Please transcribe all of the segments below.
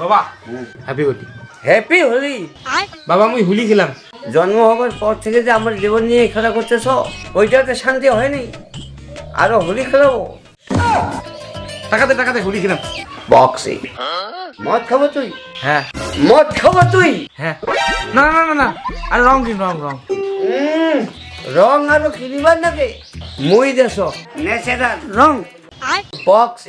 বাবা happy Holi. Happy Holi. বাবা আমি হোলি খেলাম। জন্ম হবার পর থেকে যে আমার জীবন নিয়ে খেলা করতেছ, ওইটাতে শান্তি হয়নি, আরো হোলি খেলাবো? টাকাতে হোলি খেলাম। বক্সে মদ খাবো তুই? হ্যাঁ। মদ খাবো তুই? হ্যাঁ। না না না না, আর রং কিন রং। রং আরো কিনিবার নাকি? মুই দেশ ন্যাচারাল রং বক্স।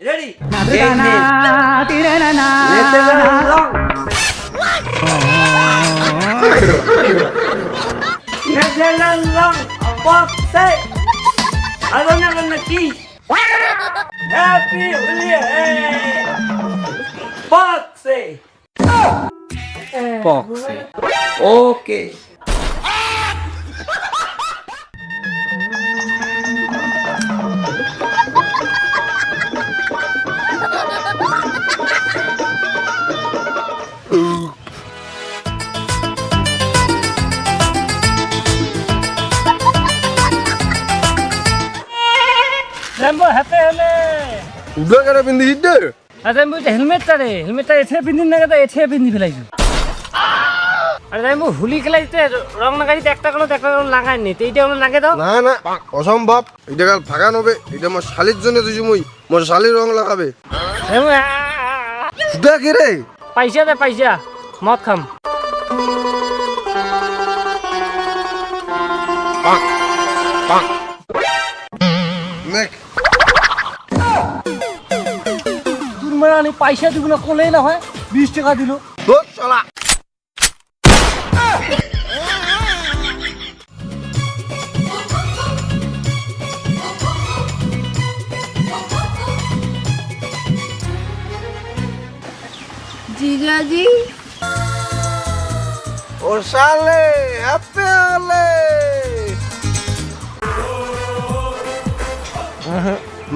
রেডি? ন্যাচারাল রং। ন্যাচারাল রং বক্সে। আলো না কি? হ্যাপি হোলি বক্সে। বক্সে। ওকে। রেমবো হাতে হলে উদা করে পিন্ধি দে। আরে আমি হেলমেটটা এছে পিন্দিন না কেন এছে পিন্দি ফেলাইছো। আরে আমি হোলি খেলাইতে রং লাগাইতে একটা কোনো লাগাই নি, এইটা কোনো লাগে দাও। না না অসম্ভব, এটা কাল ফাঁকা নবে, এটা মোর শালির জন্য দিছি মুই, মোর শালির রং লাগাবে। উদা কে রে? পয়সা মদ খাম। নেক তোর মানে আমি পয়সা দিব না, কোলেই না হয় 20 টাকা দিল। তোর শালা जीजाजी ওর শালে হ্যাপি হোলি।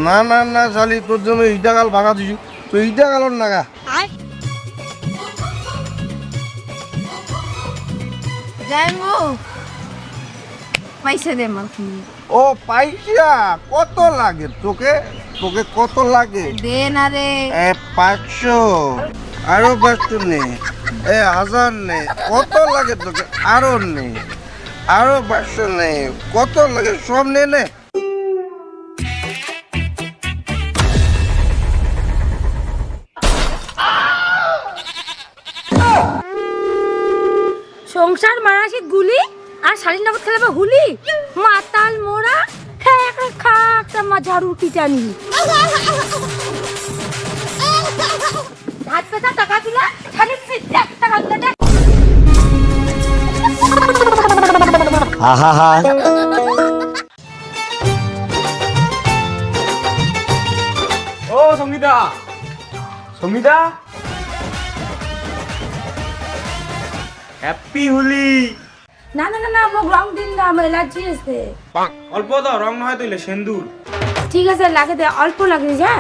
না না না শালি, তোর জন্য ইটা কাল ফাঁকা দিছি, তো ইটা কালর নাগা। जाएंगो पैसे दे मत ও পয়সা কত লাগে তোকে? তোকে কত লাগে? दे ना रे 500, আরো 500 নে, 1000 নে, কত লাগে তোকে? আরো নে, আরো 500 নে, কত লাগে? সব নে নে। সংসার মারাসি গুলি আর শালীন নগদ খেলাবে হুলি, মাতাল মোরা খা একটা মা ঝাড়ু পিটানি। হাত পেটা টাকা দিলা খালি টাকা দিলা। ও সঙ্গীতা, হ্যাপি হোলি। না না না না মোক রং দিন না, আমার এলার্জি আছে। অল্প দাও, রং নয় তৈলে সেন্দুর। ঠিক আছে লাগে দে, অল্প লাগে যা।